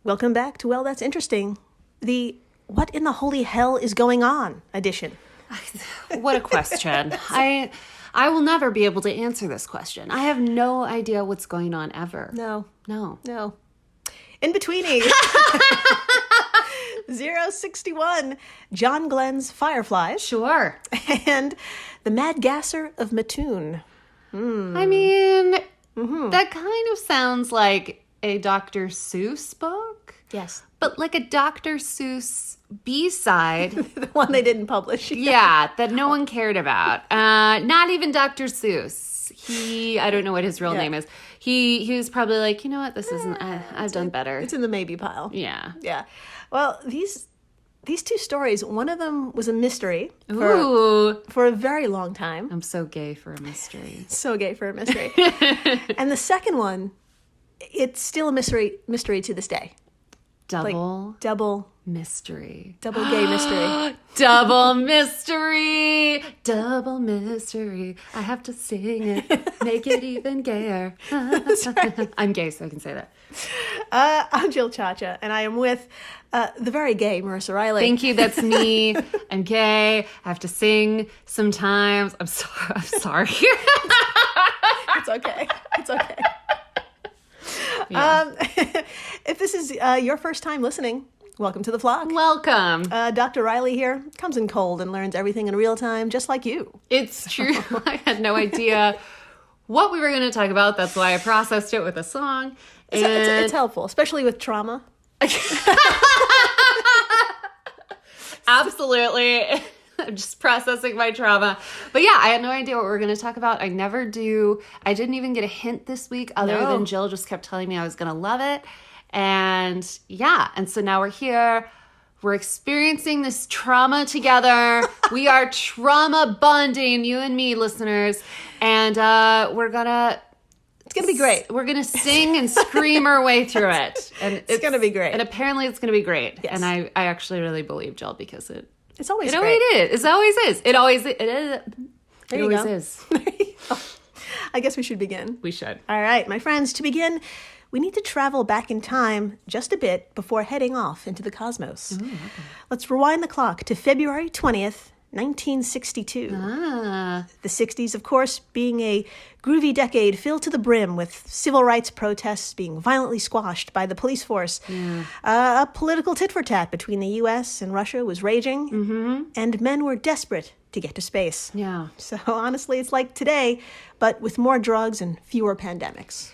Welcome back to Well, That's Interesting, the What in the Holy Hell is Going On edition. What a question. I will never be able to answer this question. I have no idea what's going on ever. No. No. In-Betweeni. 061, John Glenn's Fireflies. Sure. And The Mad Gasser of Mattoon. I mean, that kind of sounds like a Dr. Seuss book. Yes. But like a Dr. Seuss B-side. The one they didn't publish. Yeah, that no one cared about. Not even Dr. Seuss. I don't know what his real name is. He was probably like, you know what, this isn't, I've done better. It's in the maybe pile. Yeah. Yeah. Well, these two stories, one of them was a mystery for a very long time. I'm so gay for a mystery. So gay for a mystery. And the second one, it's still a mystery to this day. Double Double mystery. gay mystery. Double mystery. Double mystery. I have to sing it. Make it even gayer. That's right. I'm gay, so I can say that. I'm Jill Chacha, and I am with the very gay Marissa Riley. Thank you. That's me. I'm gay. I have to sing sometimes. I'm sorry. It's okay. It's okay. Yeah. If this is your first time listening, welcome to the flock. Welcome. Dr. Riley here comes in cold and learns everything in real time, just like you. It's true. I had no idea what we were going to talk about. That's why I processed it with a song. It's helpful, especially with trauma. Absolutely. I'm just processing my trauma. But yeah, I had no idea what we were going to talk about. I never do. I didn't even get a hint this week other than Jill just kept telling me I was going to love it. And yeah, and so now we're here. We're experiencing this trauma together. We are trauma bonding, you and me, listeners. And we're going to... It's going to be great. We're going to sing and scream our way through it. And it's going to be great. And apparently it's going to be great. Yes. And I actually really believe Jill because it's always great. It always is. It always is. I guess we should begin. We should. All right, my friends, to begin, we need to travel back in time just a bit before heading off into the cosmos. Ooh, okay. Let's rewind the clock to February 20th, 1962. Ah. The 60s, of course, being a groovy decade filled to the brim with civil rights protests being violently squashed by the police force. Yeah. A political tit-for-tat between the U.S. and Russia was raging, and men were desperate to get to space. Yeah. So honestly, it's like today, but with more drugs and fewer pandemics.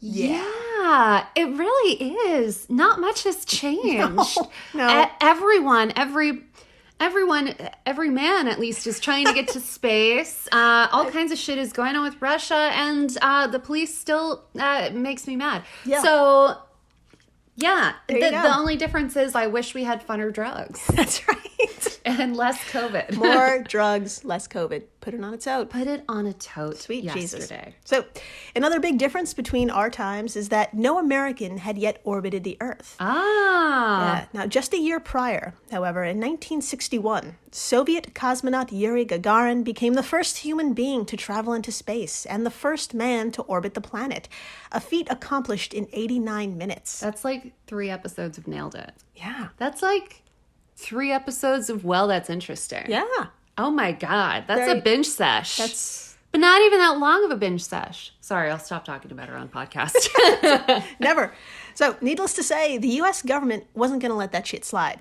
Yeah, it really is. Not much has changed. No. Every man at least is trying to get to space. All kinds of shit is going on with Russia, and the police still makes me mad. Yeah. So, yeah, the only difference is I wish we had funner drugs. That's right. And less COVID. More drugs, less COVID. Put it on a tote. Put it on a tote. Sweet yesterday. Jesus. So, another big difference between our times is that no American had yet orbited the Earth. Ah. Now, just a year prior, however, in 1961, Soviet cosmonaut Yuri Gagarin became the first human being to travel into space and the first man to orbit the planet, a feat accomplished in 89 minutes. That's like 3 episodes of Nailed It. Yeah. That's like 3 episodes of Well, That's Interesting. Yeah. Oh my God. That's a binge sesh. But not even that long of a binge sesh. Sorry, I'll stop talking about her on podcast. Never. So, needless to say, the U.S. government wasn't going to let that shit slide.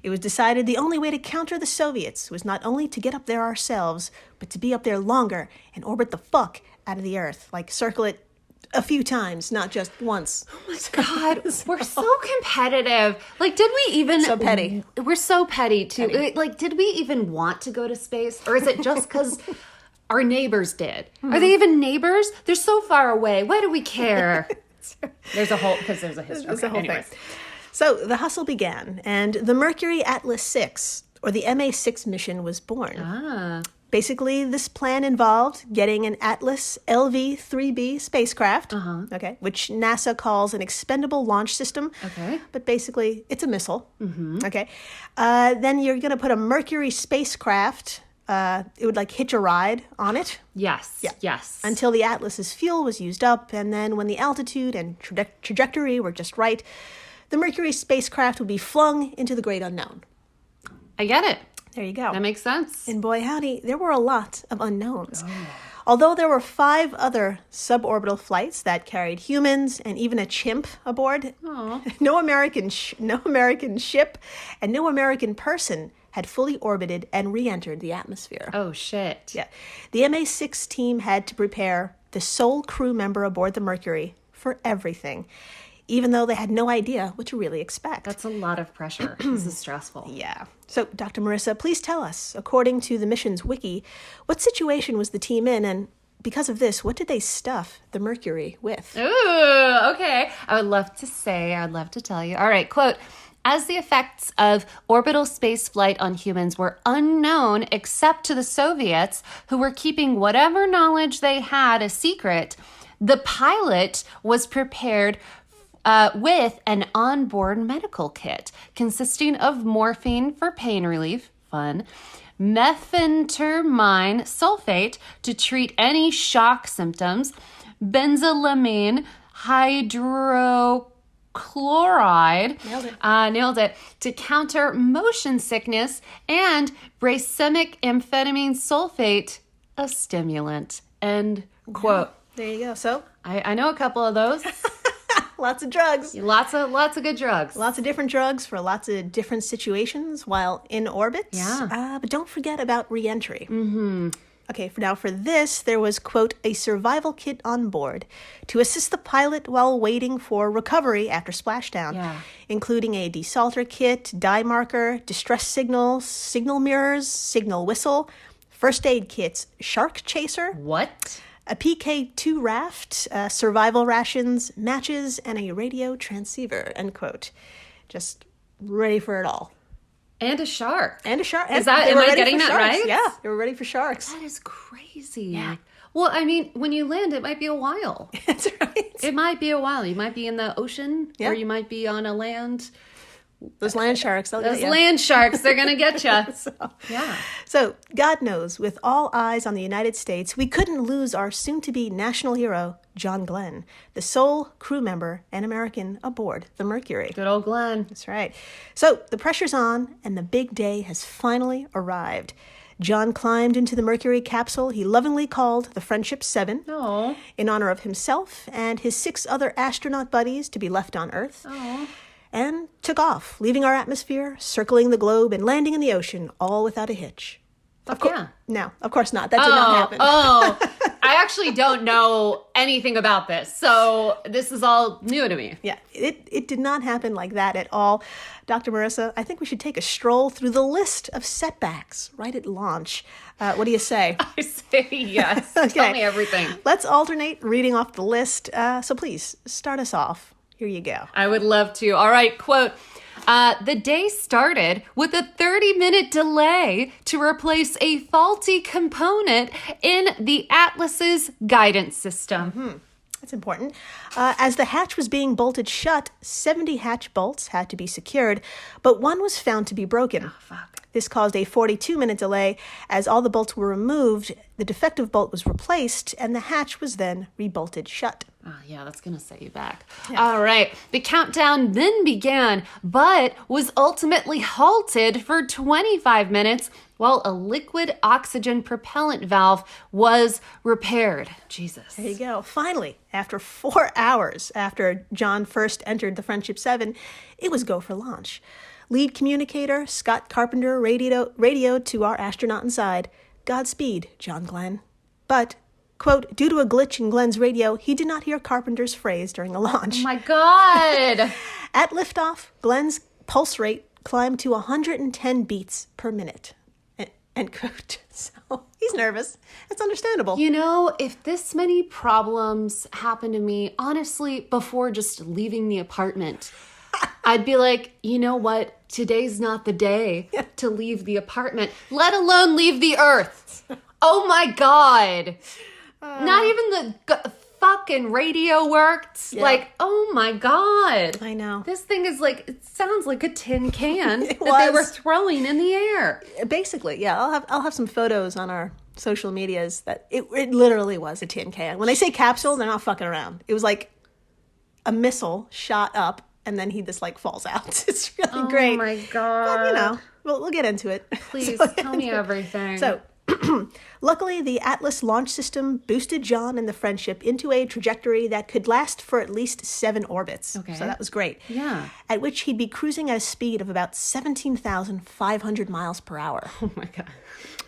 It was decided the only way to counter the Soviets was not only to get up there ourselves, but to be up there longer and orbit the fuck out of the Earth. Like, circle it a few times, not just once. Oh my God, we're so competitive. Like, did we even... So petty. We're so petty, too. Like, did we even want to go to space? Or is it just because our neighbors did? Are they even neighbors? They're so far away. Why do we care? There's a whole history. There's a whole thing. So, the hustle began, and the Mercury Atlas 6, or the MA6 mission, was born. Ah. Basically, this plan involved getting an Atlas LV-3B spacecraft, okay, which NASA calls an expendable launch system. Okay. But basically, it's a missile. Okay. Then you're going to put a Mercury spacecraft. It would like hitch a ride on it. Yes. Yeah. Yes. Until the Atlas's fuel was used up, and then when the altitude and trajectory were just right, the Mercury spacecraft would be flung into the great unknown. I get it. There you go. That makes sense. And boy, howdy, there were a lot of unknowns. Although there were 5 other suborbital flights that carried humans and even a chimp aboard, no American ship and no American person had fully orbited and re-entered the atmosphere. Oh, shit. Yeah. The MA6 team had to prepare the sole crew member aboard the Mercury for everything, even though they had no idea what to really expect. That's a lot of pressure. This is stressful. Yeah. So, Dr. Marissa, please tell us, according to the mission's wiki, what situation was the team in, and because of this, what did they stuff the Mercury with? Ooh, okay. I would love to tell you. All right, quote, as the effects of orbital space flight on humans were unknown except to the Soviets, who were keeping whatever knowledge they had a secret, the pilot was prepared with an onboard medical kit consisting of morphine for pain relief, fun, methamphetamine sulfate to treat any shock symptoms, benzylamine hydrochloride, nailed it, to counter motion sickness, and racemic amphetamine sulfate, a stimulant. End quote. There you go. So, I know a couple of those. lots of drugs. Lots of good drugs. Lots of different drugs for lots of different situations while in orbit. Yeah. But don't forget about re-entry. Okay, for this, there was, quote, a survival kit on board to assist the pilot while waiting for recovery after splashdown, including a desalter kit, dye marker, distress signals, signal mirrors, signal whistle, first aid kits, shark chaser. What? A PK-2 raft, survival rations, matches, and a radio transceiver, end quote. Just ready for it all. And a shark. And a shark. Am I getting that right? Yeah, they were ready for sharks. That is crazy. Yeah. Well, I mean, when you land, it might be a while. That's right. It might be a while. You might be in the ocean, or you might be on a land. Those land sharks, those land sharks, they're going to get you. So, God knows, with all eyes on the United States, we couldn't lose our soon-to-be national hero, John Glenn, the sole crew member and American aboard the Mercury. Good old Glenn. That's right. So, the pressure's on, and the big day has finally arrived. John climbed into the Mercury capsule he lovingly called the Friendship 7 in honor of himself and his 6 other astronaut buddies to be left on Earth. And took off, leaving our atmosphere, circling the globe, and landing in the ocean, all without a hitch. No, of course not. That did not happen. I actually don't know anything about this, so this is all new to me. Yeah, it did not happen like that at all. Dr. Marissa, I think we should take a stroll through the list of setbacks right at launch. What do you say? I say yes. Okay. Tell me everything. Let's alternate reading off the list. So please, start us off. Here you go. I would love to. All right, quote. The day started with a 30-minute delay to replace a faulty component in the Atlas's guidance system. That's important. As the hatch was being bolted shut, 70 hatch bolts had to be secured, but one was found to be broken. Oh, fuck. This caused a 42-minute delay. As all the bolts were removed, the defective bolt was replaced, and the hatch was then rebolted shut. Oh, yeah, that's going to set you back. Yeah. All right. The countdown then began, but was ultimately halted for 25 minutes while a liquid oxygen propellant valve was repaired. Jesus. There you go. Finally, after 4 hours after John first entered the Friendship 7, it was go for launch. Lead communicator Scott Carpenter radioed to our astronaut inside, "Godspeed, John Glenn." But, quote, due to a glitch in Glenn's radio, he did not hear Carpenter's phrase during the launch. Oh my God. At liftoff, Glenn's pulse rate climbed to 110 beats per minute. End quote. So he's nervous. It's understandable. You know, if this many problems happened to me, honestly, before just leaving the apartment, I'd be like, you know what? Today's not the day to leave the apartment, let alone leave the earth. Oh my God. Not even the fucking radio worked. Yeah. Like, oh my God. I know. This thing is like, it sounds like a tin can that they were throwing in the air. Basically, yeah. I'll have some photos on our social medias that it literally was a tin can. When they say capsule, they're not fucking around. It was like a missile shot up and then he just like falls out. It's really great. Oh my God. But we'll get into it. Please tell me everything. So, luckily, the Atlas launch system boosted John and the Friendship into a trajectory that could last for at least 7 orbits. Okay. So that was great. Yeah. At which he'd be cruising at a speed of about 17,500 miles per hour. Oh my God.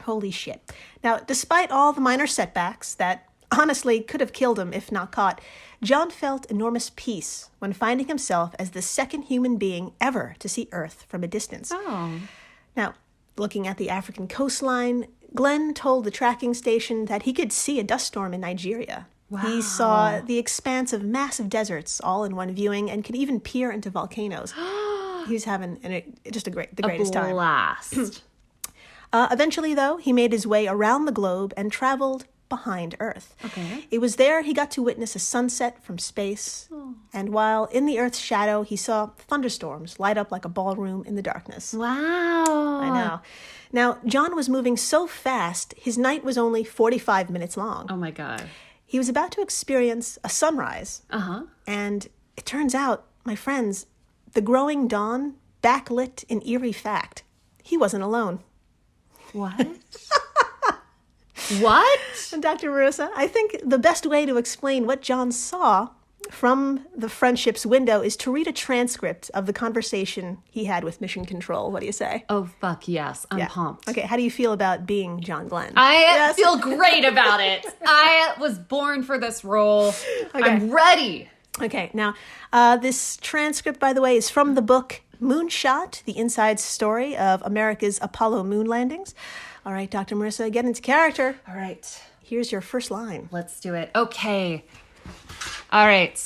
Holy shit. Now, despite all the minor setbacks that honestly could have killed him if not caught, John felt enormous peace when finding himself as the second human being ever to see Earth from a distance. Oh. Now, looking at the African coastline, Glenn told the tracking station that he could see a dust storm in Nigeria. Wow. He saw the expanse of massive deserts all in one viewing and could even peer into volcanoes. He was having just the greatest time. Blast. Eventually, though, he made his way around the globe and traveled behind Earth. Okay. It was there he got to witness a sunset from space. Oh. And while in the Earth's shadow, he saw thunderstorms light up like a ballroom in the darkness. Wow. I know. Now, John was moving so fast, his night was only 45 minutes long. Oh my God. He was about to experience a sunrise. Uh-huh. And it turns out, my friends, the growing dawn, backlit in eerie fact, he wasn't alone. What? What? And Dr. Marissa, I think the best way to explain what John saw from the Friendship's window is to read a transcript of the conversation he had with Mission Control. What do you say? Oh, fuck yes. I'm pumped. Okay, how do you feel about being John Glenn? I feel great about it. I was born for this role. Okay. I'm ready. Okay, now, this transcript, by the way, is from the book Moonshot, the inside story of America's Apollo moon landings. All right, Dr. Marissa, get into character. All right. Here's your first line. Let's do it. Okay. All right.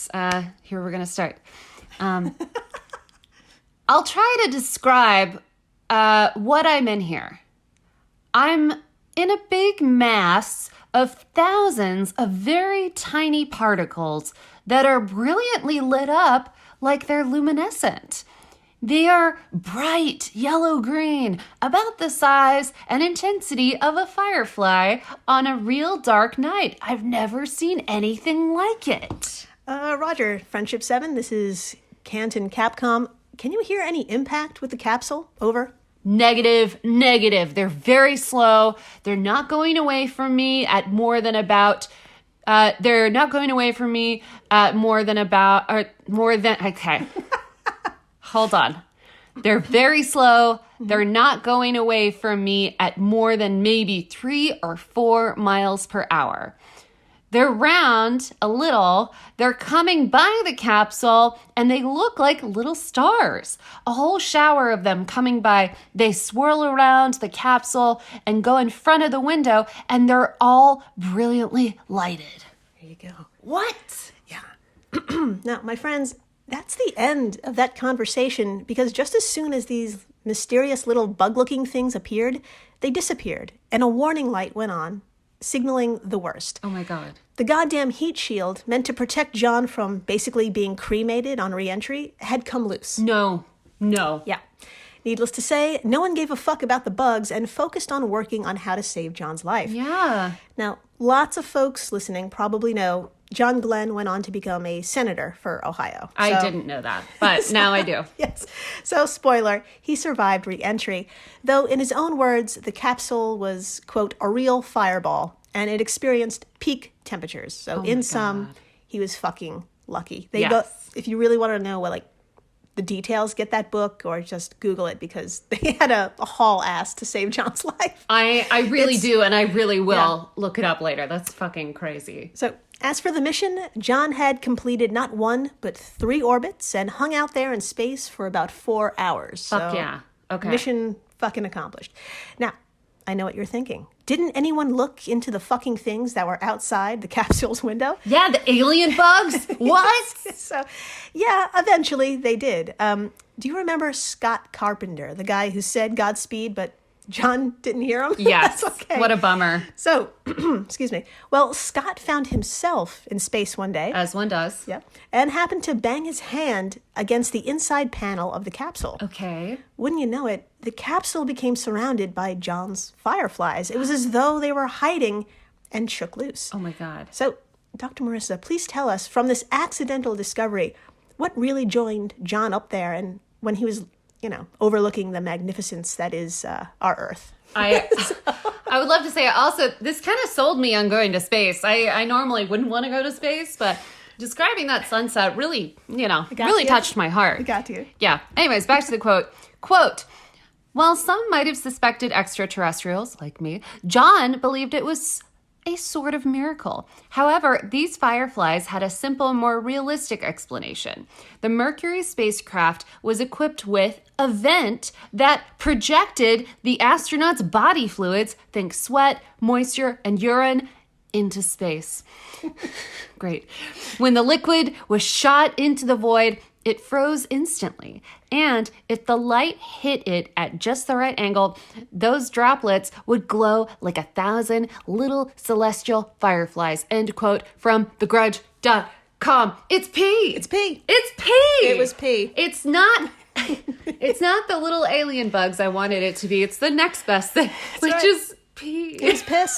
Here we're going to start. I'll try to describe what I'm in here. I'm in a big mass of thousands of very tiny particles that are brilliantly lit up like they're luminescent. They are bright yellow-green, about the size and intensity of a firefly on a real dark night. I've never seen anything like it. Roger, Friendship 7, this is Canton Capcom. Can you hear any impact with the capsule? Over. Negative. They're very slow. They're not going away from me at more than about... okay. Hold on. They're very slow. They're not going away from me at more than maybe 3 or 4 miles per hour. They're round a little. They're coming by the capsule and they look like little stars. A whole shower of them coming by. They swirl around the capsule and go in front of the window and they're all brilliantly lighted. There you go. What? Yeah. Now, my friends, that's the end of that conversation because just as soon as these mysterious little bug-looking things appeared, they disappeared and a warning light went on, signaling the worst. Oh my God. The goddamn heat shield meant to protect John from basically being cremated on re-entry had come loose. No. Yeah. Needless to say, no one gave a fuck about the bugs and focused on working on how to save John's life. Yeah. Now, lots of folks listening probably know John Glenn went on to become a senator for Ohio. I didn't know that, but now I do. Yes. So, spoiler, he survived re-entry, though in his own words, the capsule was, quote, a real fireball, and it experienced peak temperatures. So, in sum, he was fucking lucky. If you really want to know what, the details, get that book or just Google it because they had a haul ass to save John's life. I really do, and I really will look it up later. That's fucking crazy. So, as for the mission, John had completed not 1, but 3 orbits and hung out there in space for about 4 hours. Fuck yeah. Okay. Mission fucking accomplished. Now, I know what you're thinking. Didn't anyone look into the fucking things that were outside the capsule's window? Yeah, the alien bugs? What? So, yeah, eventually they did. Do you remember Scott Carpenter, the guy who said Godspeed, but John didn't hear him? Yes. That's okay. What a bummer. So, excuse me. Well, Scott found himself in space one day. As one does. Yeah. And happened to bang his hand against the inside panel of the capsule. Okay. Wouldn't you know it, the capsule became surrounded by John's fireflies. It was as though they were hiding and shook loose. Oh my God. So, Dr. Marissa, please tell us, from this accidental discovery, what really joined John up there and when he was, overlooking the magnificence that is our Earth? I would love to say also, this kind of sold me on going to space. I normally wouldn't want to go to space, but describing that sunset really, really touched my heart. I got you. Yeah. Anyways, back to the quote. Quote, while some might have suspected extraterrestrials, like me, John believed it was a sort of miracle. However, these fireflies had a simple, more realistic explanation. The Mercury spacecraft was equipped with a vent that projected the astronauts' body fluids, think sweat, moisture, and urine, into space. Great. When the liquid was shot into the void, it froze instantly. And if the light hit it at just the right angle, those droplets would glow like 1,000 little celestial fireflies. End quote from thegrudge.com. It's pee. It's pee. It's pee. It was pee. It's not the little alien bugs I wanted it to be. It's the next best thing, which is pee. It was piss.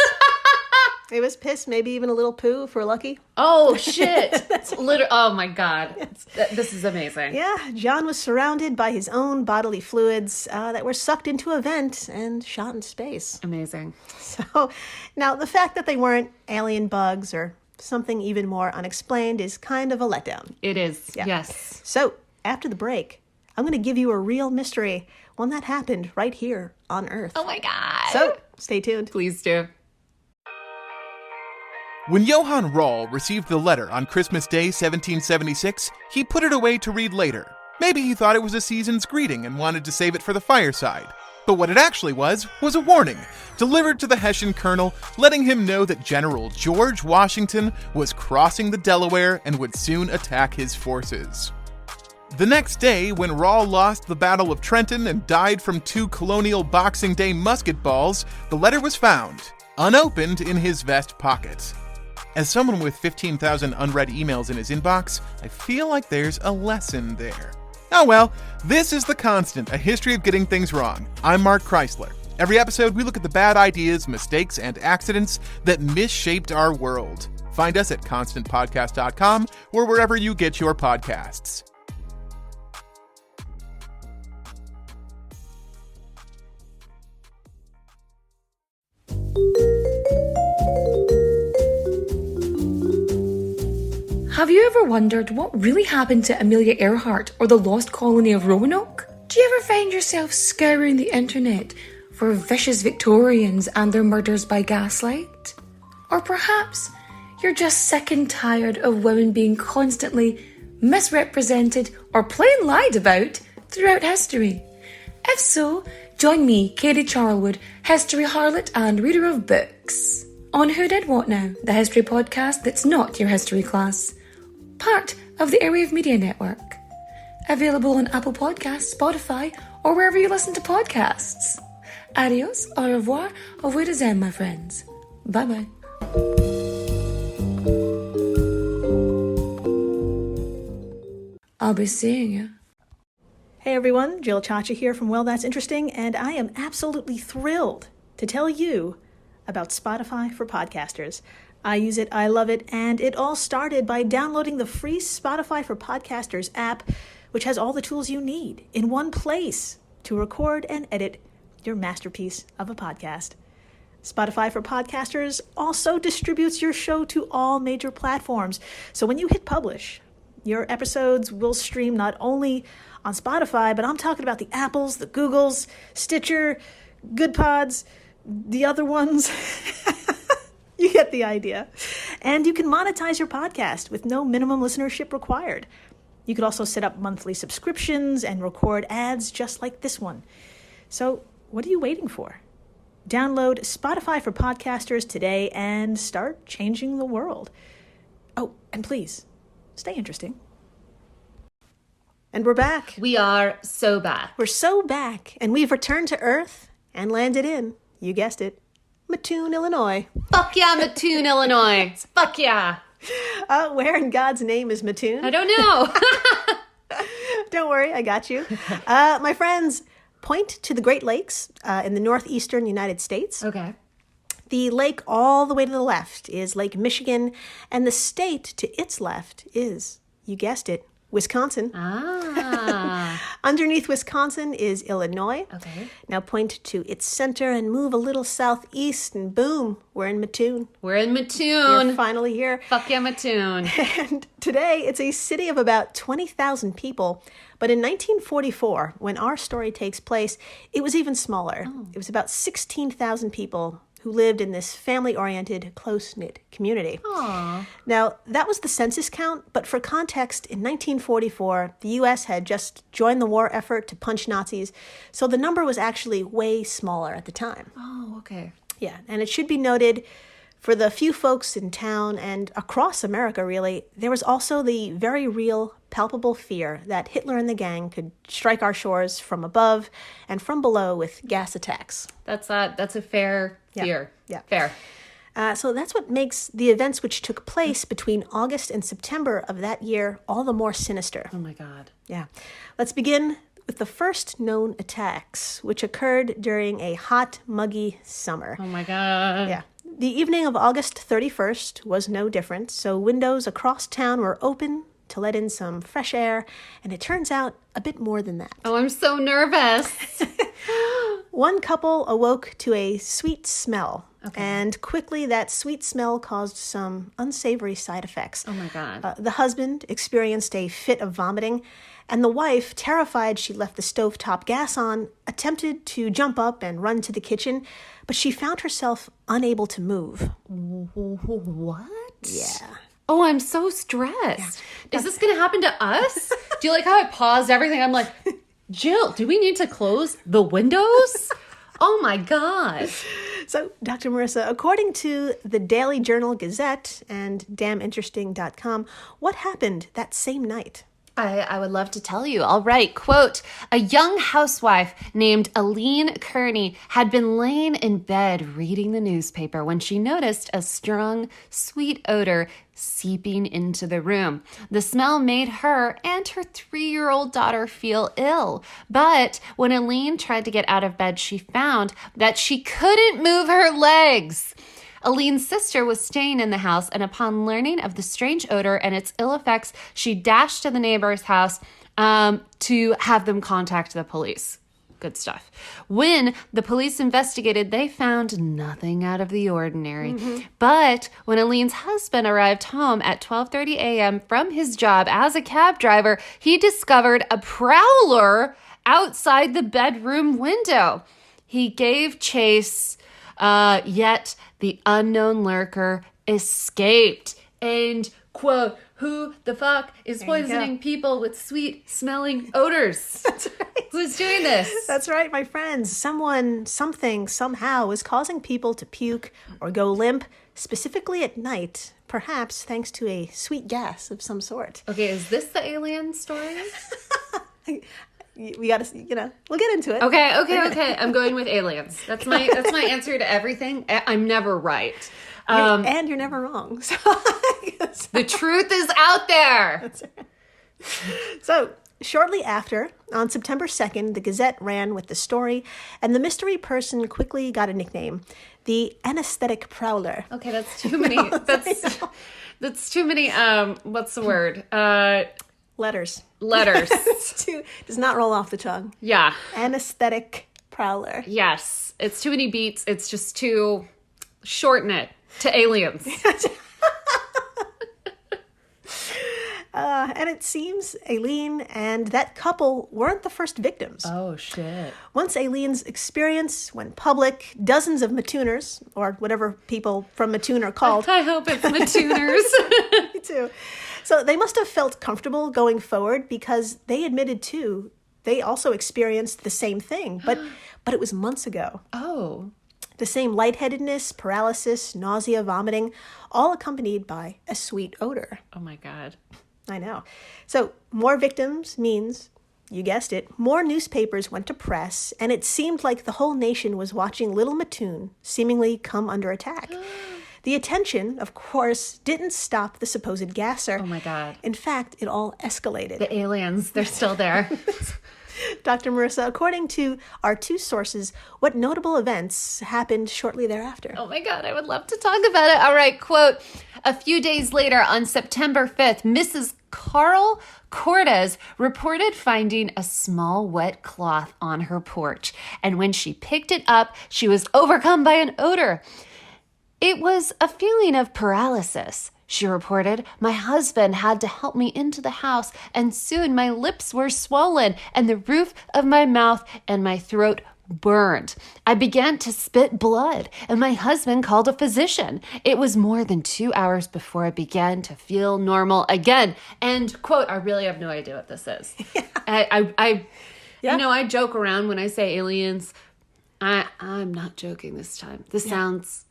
It was piss, maybe even a little poo if we're lucky. Oh, shit. Oh, my God. This is amazing. Yeah, John was surrounded by his own bodily fluids that were sucked into a vent and shot in space. Amazing. So, now, the fact that they weren't alien bugs or something even more unexplained is kind of a letdown. It is, yeah. Yes. So, after the break, I'm going to give you a real mystery, one that happened right here on Earth. Oh, my God. So, stay tuned. Please do. When Johann Rall received the letter on Christmas Day 1776, he put it away to read later. Maybe he thought it was a season's greeting and wanted to save it for the fireside. But what it actually was a warning, delivered to the Hessian colonel, letting him know that General George Washington was crossing the Delaware and would soon attack his forces. The next day, when Rall lost the Battle of Trenton and died from 2 colonial Boxing Day musket balls, the letter was found, unopened, in his vest pocket. As someone with 15,000 unread emails in his inbox, I feel like there's a lesson there. Oh well, this is The Constant, a history of getting things wrong. I'm Mark Chrysler. Every episode, we look at the bad ideas, mistakes, and accidents that misshaped our world. Find us at constantpodcast.com or wherever you get your podcasts. Have you ever wondered what really happened to Amelia Earhart or the lost colony of Roanoke? Do you ever find yourself scouring the internet for vicious Victorians and their murders by gaslight? Or perhaps you're just sick and tired of women being constantly misrepresented or plain lied about throughout history? If so, join me, Katie Charlwood, history harlot and reader of books, on Who Did What Now, the history podcast that's not your history class. Part of the Airwave Media Network. Available on Apple Podcasts, Spotify, or wherever you listen to podcasts. Adios, au revoir, au revoir, my friends. Bye-bye. I'll be seeing you. Hey everyone, Jill Chacha here from Well, That's Interesting, and I am absolutely thrilled to tell you about Spotify for podcasters. I use it, I love it, and it all started by downloading the free Spotify for Podcasters app, which has all the tools you need in one place to record and edit your masterpiece of a podcast. Spotify for Podcasters also distributes your show to all major platforms. So when you hit publish, your episodes will stream not only on Spotify, but I'm talking about the Apples, the Googles, Stitcher, Good Pods, the other ones. You get the idea. And you can monetize your podcast with no minimum listenership required. You could also set up monthly subscriptions and record ads just like this one. So what are you waiting for? Download Spotify for Podcasters today and start changing the world. Oh, and please, stay interesting. And we're back. We are so back. We're so back, and we've returned to Earth and landed in, you guessed it, Mattoon, Illinois. Fuck yeah, Mattoon, Illinois. Fuck yeah. Where in God's name is Mattoon? I don't know. Don't worry, I got you. My friends, point to the Great Lakes in the northeastern United States. Okay. The lake all the way to the left is Lake Michigan, and the state to its left is, you guessed it, Wisconsin. Ah. Underneath Wisconsin is Illinois. Okay. Now point to its center and move a little southeast, and boom, we're in Mattoon. We're in We're Mattoon. finally here. Fuck yeah, Mattoon. And today, it's a city of about 20,000 people. But in 1944, when our story takes place, it was even smaller. It was about 16,000 people who lived in this family-oriented, close-knit community. Aww. Now, that was the census count, but for context, in 1944, the U.S. had just joined the war effort to punch Nazis, so the number was actually way smaller at the time. Oh, okay. Yeah, and it should be noted, for the few folks in town and across America, really, there was also the very real, palpable fear that Hitler and the gang could strike our shores from above and from below with gas attacks. That's a fair fear. Yeah. Fair. So that's what makes the events which took place between August and September of that year all the more sinister. Oh my God. Yeah. Let's begin with the first known attacks, which occurred during a hot, muggy summer. Oh my God. Yeah. The evening of August 31st was no different, so windows across town were open to let in some fresh air, and it turns out a bit more than that. Oh, I'm so nervous. One couple awoke to a sweet smell, and quickly that sweet smell caused some unsavory side effects. Oh my God. The husband experienced a fit of vomiting, and the wife, terrified she'd left the stovetop gas on, attempted to jump up and run to the kitchen, but she found herself unable to move. What? Yeah. Oh, I'm so stressed. Is this going to happen to us? Do you like how I paused everything? I'm like, Jill, do we need to close the windows? Oh my God. So, Dr. Marissa, according to the Daily Journal Gazette and damninteresting.com, what happened that same night? I would love to tell you. All right, quote, a young housewife named Aline Kearney had been laying in bed reading the newspaper when she noticed a strong, sweet odor seeping into the room. The smell made her and her 3-year-old daughter feel ill. But when Aline tried to get out of bed, she found that she couldn't move her legs. Aline's sister was staying in the house, and upon learning of the strange odor and its ill effects, she dashed to the neighbor's house to have them contact the police. Good stuff. When the police investigated, they found nothing out of the ordinary. But when Aline's husband arrived home at 12:30 a.m. from his job as a cab driver, he discovered a prowler outside the bedroom window. He gave chase, yet the unknown lurker escaped. And, quote, who the fuck is poisoning people with sweet smelling odors? That's right. Who's doing this? That's right, my friends. Someone, something, somehow is causing people to puke or go limp, specifically at night, perhaps thanks to a sweet gas of some sort. Okay, is this the alien story? We gotta, we'll get into it. Okay. I'm going with aliens. That's my answer to everything. I'm never right. And you're never wrong. So, The truth is out there. That's right. So, shortly after, on September 2nd, the Gazette ran with the story, and the mystery person quickly got a nickname, the anesthetic prowler. Okay, that's too many. That's too many. What's the word? Letters. Letters. Does not roll off the tongue. Yeah. Anesthetic prowler. Yes. It's too many beats. It's just too shorten it to aliens. And it seems Aileen and that couple weren't the first victims. Oh, shit. Once Aileen's experience went public, dozens of Mattooners, or whatever people from Mattoon are called. I hope it's Mattooners. Me too. So they must have felt comfortable going forward because they admitted too, they also experienced the same thing, but it was months ago. Oh. The same lightheadedness, paralysis, nausea, vomiting, all accompanied by a sweet odor. Oh my God. I know. So more victims means, you guessed it, more newspapers went to press, and it seemed like the whole nation was watching little Mattoon seemingly come under attack. The attention, of course, didn't stop the supposed gasser. Oh my God. In fact, it all escalated. The aliens, they're still there. Dr. Marissa, according to our two sources, what notable events happened shortly thereafter? Oh my God, I would love to talk about it. All right, quote, a few days later on September 5th, Mrs. Carl Cortez reported finding a small wet cloth on her porch, and when she picked it up, she was overcome by an odor. It was a feeling of paralysis, she reported. My husband had to help me into the house, and soon my lips were swollen, and the roof of my mouth and my throat burned. I began to spit blood, and my husband called a physician. It was more than 2 hours before I began to feel normal again. End quote. I really have no idea what this is. Yeah. I you know, I joke around when I say aliens. I'm not joking this time. This sounds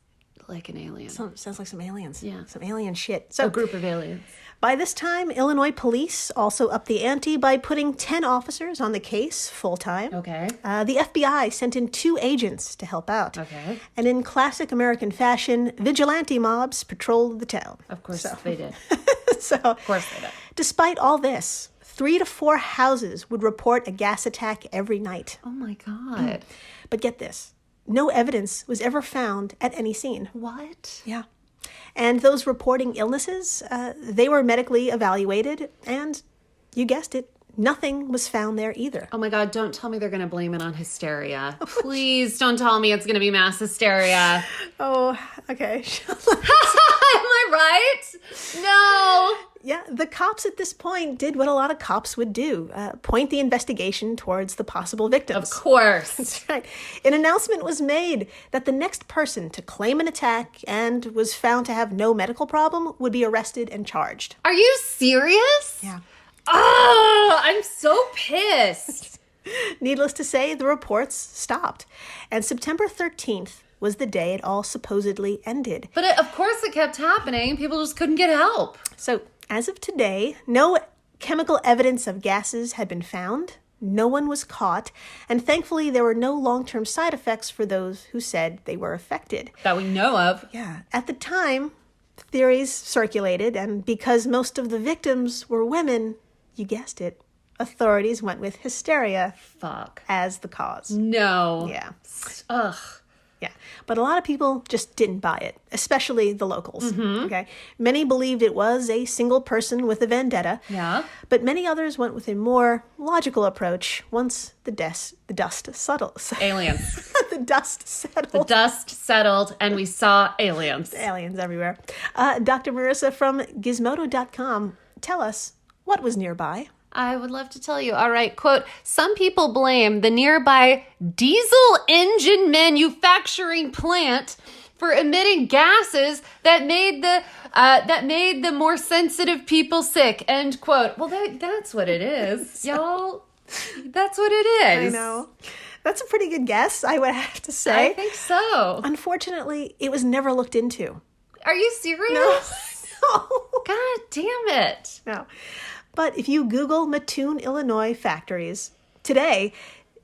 like an alien. Sounds like some aliens. Yeah. Some alien shit. So a group of aliens. By this time, Illinois police also upped the ante by putting 10 officers on the case full-time. Okay. The FBI sent in 2 agents to help out. Okay. And in classic American fashion, vigilante mobs patrolled the town. Of course they did. Of course they did. Despite all this, 3 to 4 houses would report a gas attack every night. Oh my God. But get this. No evidence was ever found at any scene. What? Yeah. And those reporting illnesses, they were medically evaluated, and you guessed it, nothing was found there either. Oh my God, don't tell me they're going to blame it on hysteria. Please don't tell me it's going to be mass hysteria. Oh, okay. Am I right? No. Yeah, the cops at this point did what a lot of cops would do, point the investigation towards the possible victims. Of course. That's right. An announcement was made that the next person to claim an attack and was found to have no medical problem would be arrested and charged. Are you serious? Yeah. Oh, I'm so pissed. Needless to say, the reports stopped. And September 13th was the day it all supposedly ended. But of course it kept happening. People just couldn't get help. So, as of today, no chemical evidence of gases had been found. No one was caught. And thankfully, there were no long-term side effects for those who said they were affected. That we know of. Yeah. At the time, theories circulated, and because most of the victims were women, you guessed it, authorities went with hysteria as the cause. No. Yeah. Ugh. Yeah. But a lot of people just didn't buy it, especially the locals. Okay. Many believed it was a single person with a vendetta. Yeah. But many others went with a more logical approach once the dust settled. Aliens. The dust settled. The dust settled and we saw aliens. Aliens everywhere. Dr. Marissa from Gizmodo.com, tell us, what was nearby? I would love to tell you. All right, quote, some people blame the nearby diesel engine manufacturing plant for emitting gases that made the more sensitive people sick, end quote. Well, that's what it is, y'all. That's what it is. I know. That's a pretty good guess, I would have to say. I think so. Unfortunately, it was never looked into. Are you serious? No. God damn it. No. But if you Google Mattoon, Illinois factories, today,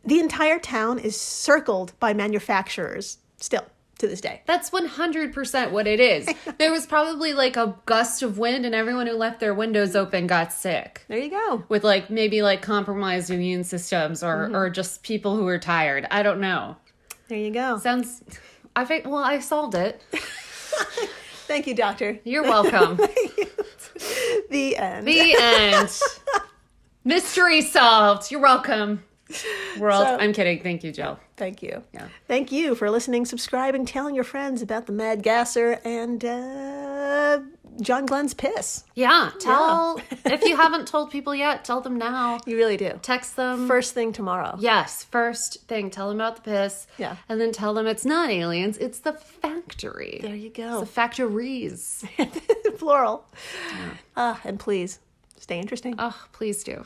the entire town is circled by manufacturers, still, to this day. That's 100% what it is. There was probably like a gust of wind and everyone who left their windows open got sick. There you go. With maybe compromised immune systems or just people who were tired. I don't know. There you go. I solved it. Thank you, doctor. You're welcome. The end. The end. Mystery solved. You're welcome. World. I'm kidding. Thank you, Jill. Thank you. Yeah. Thank you for listening, subscribing, telling your friends about the Mad Gasser and John Glenn's piss. Yeah. If you haven't told people yet, tell them now. You really do. Text them. First thing tomorrow. Yes. First thing. Tell them about the piss. Yeah. And then tell them it's not aliens. It's the factory. There you go. It's the factories. Plural. And please, stay interesting. Oh, please do.